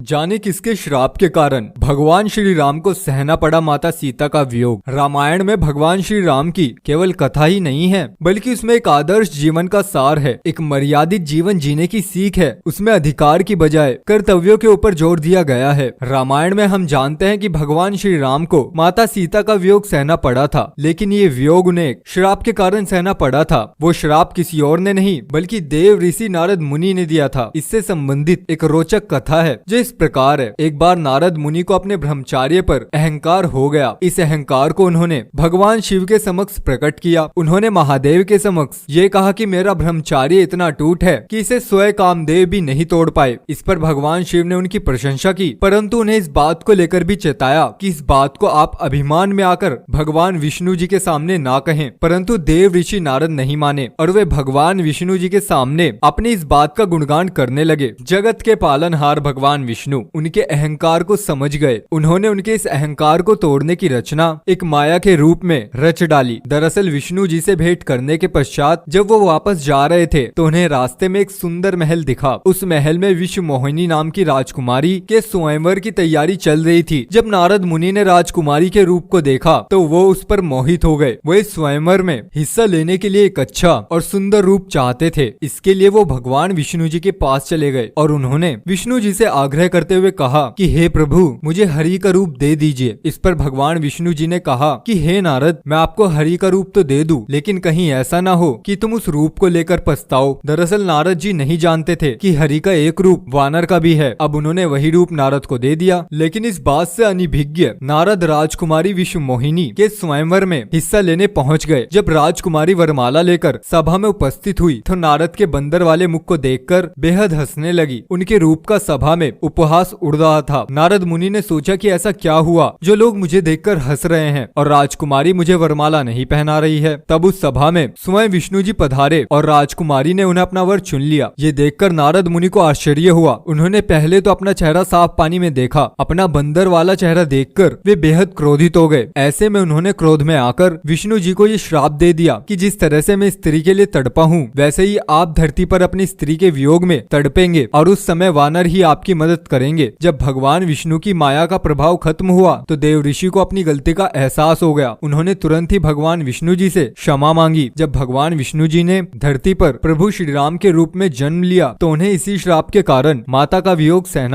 जाने किसके श्राप के कारण भगवान श्री राम को सहना पड़ा माता सीता का वियोग। रामायण में भगवान श्री राम की केवल कथा ही नहीं है, बल्कि उसमें एक आदर्श जीवन का सार है, एक मर्यादित जीवन जीने की सीख है। उसमें अधिकार की बजाय कर्तव्यों के ऊपर जोर दिया गया है। रामायण में हम जानते हैं कि भगवान श्री राम को माता सीता का वियोग सहना पड़ा था, लेकिन ये वियोग उन्हें श्राप के कारण सहना पड़ा था। वो श्राप किसी और ने नहीं, बल्कि देव ऋषि नारद मुनि ने दिया था। इससे संबंधित एक रोचक कथा है जो इस प्रकार है। एक बार नारद मुनि को अपने ब्रह्मचार्य पर अहंकार हो गया। इस अहंकार को उन्होंने भगवान शिव के समक्ष प्रकट किया। उन्होंने महादेव के समक्ष ये कहा कि मेरा ब्रह्मचार्य इतना टूट है कि इसे स्वयं कामदेव भी नहीं तोड़ पाए। इस पर भगवान शिव ने उनकी प्रशंसा की, परंतु उन्हें इस बात को लेकर भी चेताया कि इस बात को आप अभिमान में आकर भगवान विष्णु जी के सामने ना कहें। परंतु देव ऋषि नारद नहीं माने और वे भगवान विष्णु जी के सामने अपनी इस बात का गुणगान करने लगे। जगत के पालनहार भगवान विष्णु उनके अहंकार को समझ गए। उन्होंने उनके इस अहंकार को तोड़ने की रचना एक माया के रूप में रच डाली। दरअसल विष्णु जी से भेंट करने के पश्चात जब वो वापस जा रहे थे तो उन्हें रास्ते में एक सुंदर महल दिखा। उस महल में विश्व मोहिनी नाम की राजकुमारी के स्वयंवर की तैयारी चल रही थी। जब नारद मुनि ने राजकुमारी के रूप को देखा तो वो उस पर मोहित हो गए। वो इस स्वयंवर में हिस्सा लेने के लिए एक अच्छा और सुंदर रूप चाहते थे। इसके लिए वो भगवान विष्णु जी के पास चले गए और उन्होंने विष्णु जी से आग्रह करते हुए कहा कि हे प्रभु, मुझे हरि का रूप दे दीजिए। इस पर भगवान विष्णु जी ने कहा कि हे नारद, मैं आपको हरि का रूप तो दे दूं, लेकिन कहीं ऐसा ना हो कि तुम उस रूप को लेकर पछताओ। दरअसल नारद जी नहीं जानते थे कि हरि का एक रूप वानर का भी है। अब उन्होंने वही रूप नारद को दे दिया, लेकिन इस बात से अनभिज्ञ नारद राजकुमारी विश्व मोहिनी के स्वयंवर में हिस्सा लेने पहुंच गए। जब राजकुमारी वरमाला लेकर सभा में उपस्थित हुई तो नारद के बंदर वाले मुख को देखकर बेहद हंसने लगी। उनके रूप का सभा में उपहास उड़ रहा था। नारद मुनि ने सोचा कि ऐसा क्या हुआ जो लोग मुझे देखकर हंस रहे हैं और राजकुमारी मुझे वरमाला नहीं पहना रही है। तब उस सभा में स्वयं विष्णु जी पधारे और राजकुमारी ने उन्हें अपना वर चुन लिया। ये देखकर नारद मुनि को आश्चर्य हुआ। उन्होंने पहले तो अपना चेहरा साफ पानी में देखा, अपना बंदर वाला चेहरा देखकर वे बेहद क्रोधित हो गए। ऐसे में उन्होंने क्रोध में आकर विष्णु जी को ये श्राप दे दिया कि जिस तरह से मैं स्त्री के लिए तड़पा हूँ, वैसे ही आप धरती पर अपनी स्त्री के वियोग में तड़पेंगे और उस समय वानर ही आपकी मदद करेंगे। जब भगवान विष्णु की माया का प्रभाव खत्म हुआ तो देव ऋषि को अपनी गलती का एहसास हो गया। उन्होंने तुरंत ही भगवान विष्णु जी से क्षमा मांगी। जब भगवान विष्णु जी ने धरती पर प्रभु श्री राम के रूप में जन्म लिया तो उन्हें इसी श्राप के कारण माता का वियोग सहना